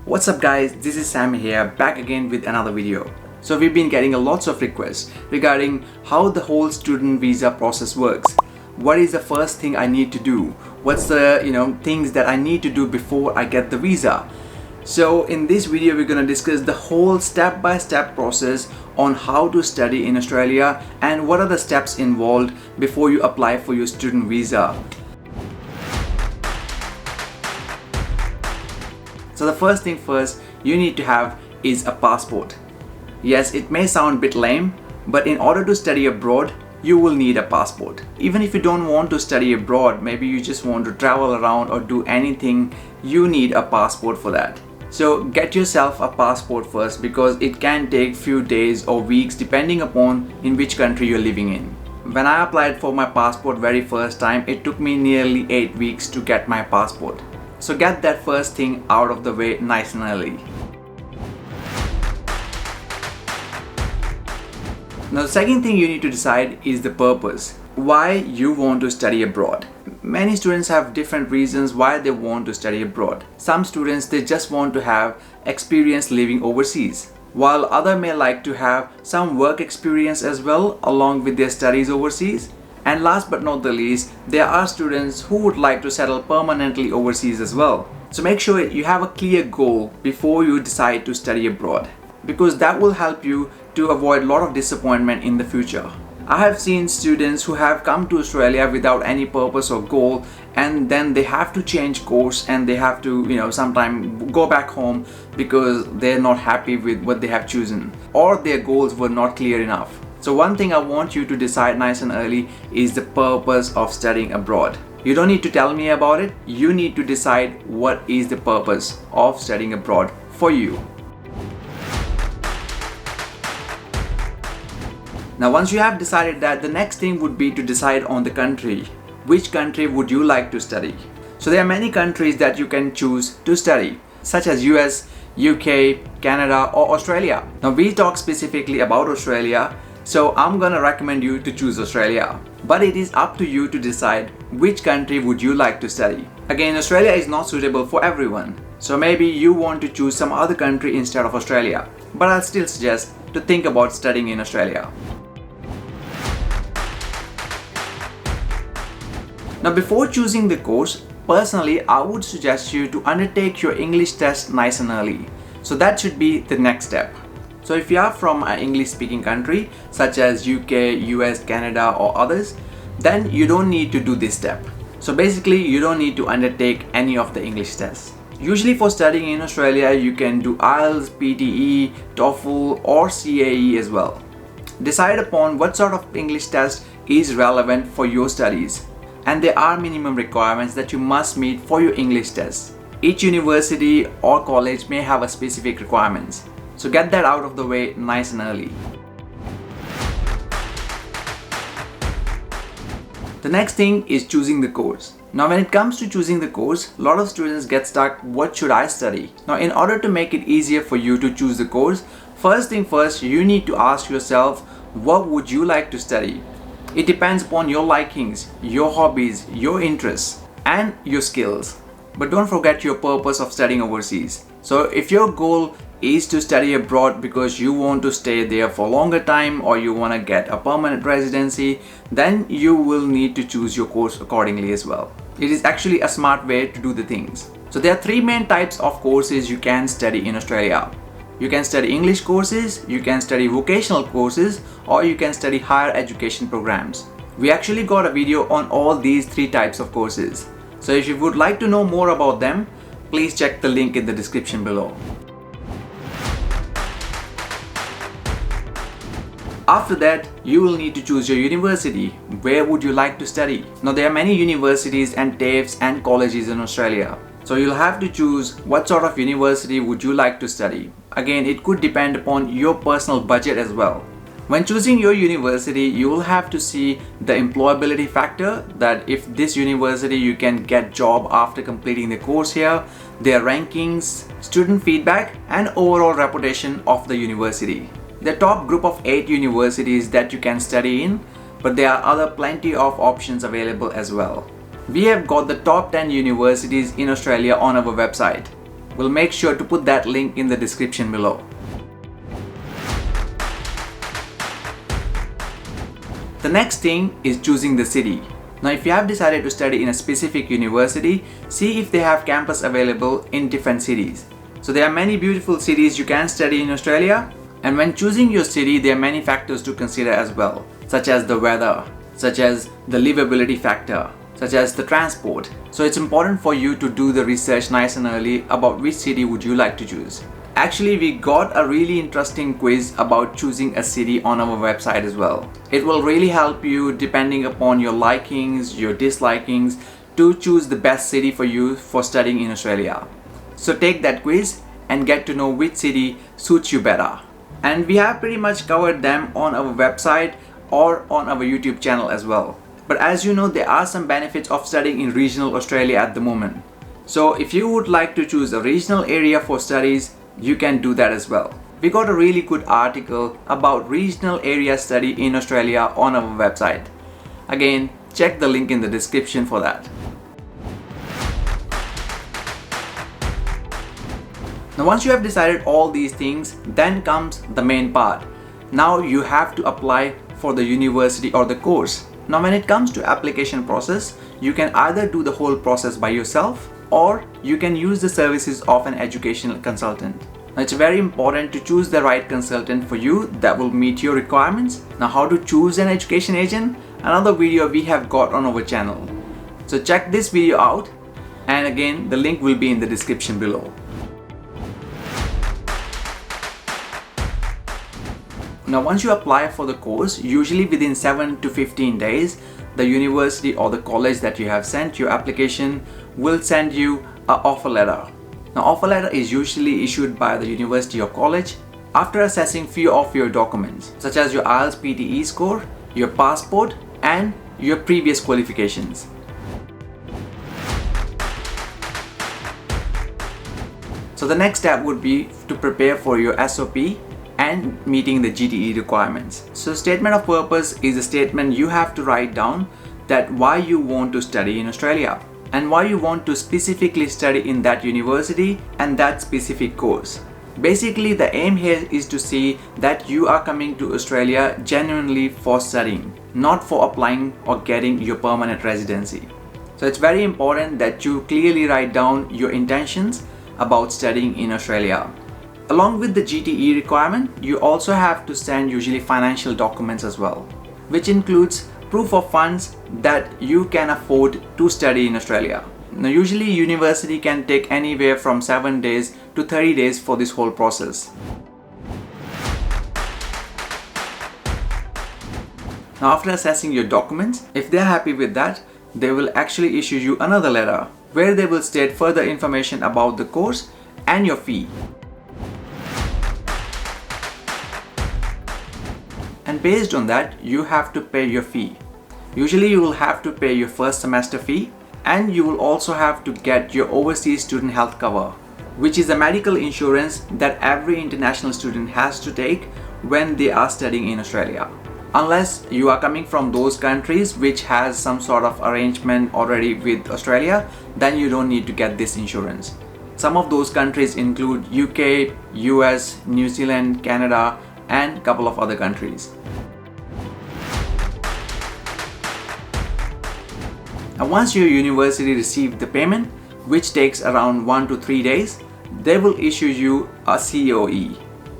What's up guys, this is Sam here, back again with another video. So we've been getting lots of requests regarding how the whole student visa process works. What is the first thing I need to do? What's the things that I need to do before I get the visa? So in this video we're going to discuss the whole step-by-step process on how to study in Australia and what are the steps involved before you apply for your student visa. So the first thing first you need to have is a passport. Yes, it may sound a bit lame, but in order to study abroad, you will need a passport. Even if you don't want to study abroad, maybe you just want to travel around or do anything, you need a passport for that. So get yourself a passport first because it can take few days or weeks depending upon in which country you're living in. When I applied for my passport very first time, it took me nearly 8 weeks to get my passport. So get that first thing out of the way nice and early. Now the second thing you need to decide is the purpose. Why you want to study abroad. Many students have different reasons why they want to study abroad. Some students, they just want to have experience living overseas, while others may like to have some work experience as well along with their studies overseas. And last but not the least, there are students who would like to settle permanently overseas as well. So make sure you have a clear goal before you decide to study abroad, because that will help you to avoid a lot of disappointment in the future. I have seen students who have come to Australia without any purpose or goal, and then they have to change course and they have to sometimes go back home because they're not happy with what they have chosen or their goals were not clear enough. So one thing I want you to decide nice and early is the purpose of studying abroad. You don't need to tell me about it. You need to decide what is the purpose of studying abroad for you. Now once you have decided that, the next thing would be to decide on the country. Which country would you like to study? So there are many countries that you can choose to study, such as US, UK, Canada or Australia. Now we talk specifically about Australia, so I'm gonna recommend you to choose Australia. But it is up to you to decide which country would you like to study. Again, Australia is not suitable for everyone. So maybe you want to choose some other country instead of Australia. But I'll still suggest to think about studying in Australia. Now before choosing the course, personally I would suggest you to undertake your English test nice and early. So that should be the next step. So if you are from an English speaking country such as UK, US, Canada or others, then you don't need to do this step. So basically you don't need to undertake any of the English tests. Usually for studying in Australia you can do IELTS, PTE, TOEFL or CAE as well. Decide upon what sort of English test is relevant for your studies. And there are minimum requirements that you must meet for your English test. Each university or college may have a specific requirements. So get that out of the way nice and early. The next thing is choosing the course. Now when it comes to choosing the course, a lot of students get stuck, what should I study? Now in order to make it easier for you to choose the course, first thing first, you need to ask yourself, what would you like to study? It depends upon your likings, your hobbies, your interests and your skills. But don't forget your purpose of studying overseas. So if your goal is to study abroad because you want to stay there for a longer time or you want to get a permanent residency, then you will need to choose your course accordingly as well. It is actually a smart way to do the things. So there are three main types of courses you can study in Australia. You can study English courses, you can study vocational courses, or you can study higher education programs. We actually got a video on all these three types of courses. So if you would like to know more about them, please check the link in the description below. After that, you will need to choose your university. Where would you like to study? Now there are many universities and TAFEs and colleges in Australia. So you'll have to choose what sort of university would you like to study. Again, it could depend upon your personal budget as well. When choosing your university, you will have to see the employability factor, that if this university you can get job after completing the course here, their rankings, student feedback and overall reputation of the university. The top group of 8 universities that you can study in, but there are plenty of options available as well. We have got the top 10 universities in Australia on our website. We'll make sure to put that link in the description below. The next thing is choosing the city. Now, if you have decided to study in a specific university, see if they have campus available in different cities. So there are many beautiful cities you can study in Australia, and when choosing your city, there are many factors to consider as well, such as the weather, such as the livability factor, such as the transport. So it's important for you to do the research nice and early about which city would you like to choose. Actually, we got a really interesting quiz about choosing a city on our website as well. It will really help you depending upon your likings, your dislikings, to choose the best city for you for studying in Australia. So take that quiz and get to know which city suits you better. And we have pretty much covered them on our website or on our YouTube channel as well. But as you know, there are some benefits of studying in regional Australia at the moment. So if you would like to choose a regional area for studies, you can do that as well. We got a really good article about regional area study in Australia on our website. Again, check the link in the description for that. Now, once you have decided all these things, then comes the main part. Now you have to apply for the university or the course. Now, when it comes to application process, you can either do the whole process by yourself or you can use the services of an educational consultant. Now, it's very important to choose the right consultant for you that will meet your requirements. Now, how to choose an education agent? Another video we have got on our channel. So check this video out, and again, the link will be in the description below. Now, once you apply for the course, usually within 7 to 15 days, the university or the college that you have sent your application will send you an offer letter. Now, offer letter is usually issued by the university or college after assessing few of your documents, such as your IELTS PTE score, your passport, and your previous qualifications. So the next step would be to prepare for your SOP and meeting the GTE requirements. So statement of purpose is a statement you have to write down that why you want to study in Australia and why you want to specifically study in that university and that specific course. Basically, the aim here is to see that you are coming to Australia genuinely for studying, not for applying or getting your permanent residency. So it's very important that you clearly write down your intentions about studying in Australia. Along with the GTE requirement, you also have to send usually financial documents as well, which includes proof of funds that you can afford to study in Australia. Now, usually university can take anywhere from 7 days to 30 days for this whole process. Now, after assessing your documents, if they're happy with that, they will actually issue you another letter where they will state further information about the course and your fee. And based on that, you have to pay your fee. Usually you will have to pay your first semester fee, and you will also have to get your overseas student health cover, which is a medical insurance that every international student has to take when they are studying in Australia. Unless you are coming from those countries which has some sort of arrangement already with Australia, then you don't need to get this insurance. Some of those countries include UK, US, New Zealand, Canada, and a couple of other countries. And once your university receives the payment, which takes around 1 to 3 days, they will issue you a COE,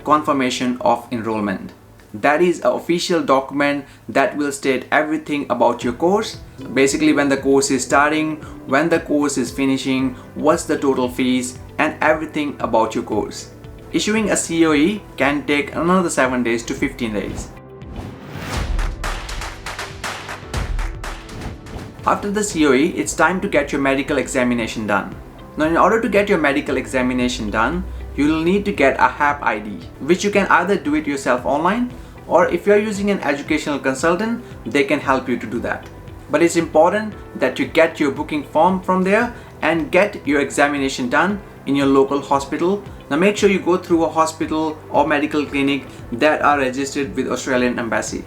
confirmation of enrollment. That is an official document that will state everything about your course. Basically, when the course is starting, when the course is finishing, what's the total fees, and everything about your course. Issuing a COE can take another 7 days to 15 days. After the COE, it's time to get your medical examination done. Now, in order to get your medical examination done, you will need to get a HAP ID, which you can either do it yourself online, or if you are using an educational consultant, they can help you to do that. But it's important that you get your booking form from there and get your examination done in your local hospital. Now, make sure you go through a hospital or medical clinic that are registered with Australian Embassy.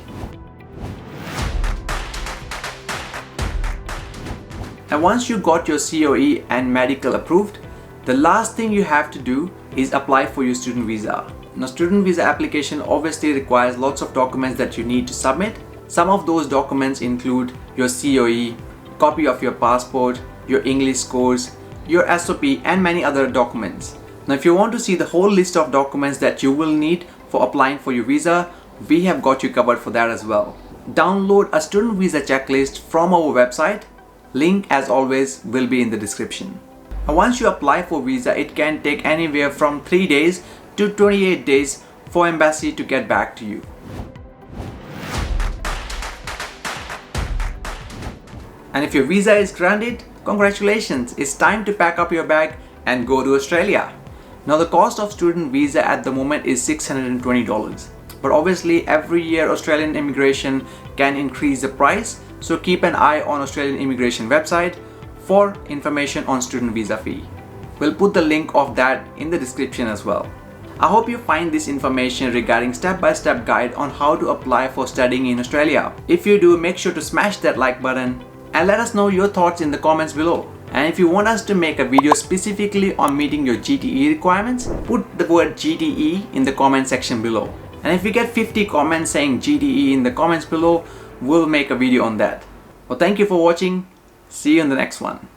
And once you got your COE and medical approved, The last thing you have to do is apply for your student visa. Now, student visa application obviously requires lots of documents that you need to submit. Some of those documents include your COE, copy of your passport, your English scores, your SOP, and many other documents. Now, if you want to see the whole list of documents that you will need for applying for your visa, we have got you covered for that as well. Download a student visa checklist from our website. Link, as always, will be in the description. Now, once you apply for visa, it can take anywhere from 3 days to 28 days for embassy to get back to you. And if your visa is granted, congratulations, it's time to pack up your bag and go to Australia. Now, the cost of student visa at the moment is $620. But obviously every year Australian immigration can increase the price, so keep an eye on Australian immigration website for information on student visa fee. We'll put the link of that in the description as well. I hope you find this information regarding step-by-step guide on how to apply for studying in Australia. If you do, make sure to smash that like button and let us know your thoughts in the comments below. And if you want us to make a video specifically on meeting your GTE requirements, put the word GTE in the comment section below. And if we get 50 comments saying GTE in the comments below, we'll make a video on that. Well, thank you for watching. See you in the next one.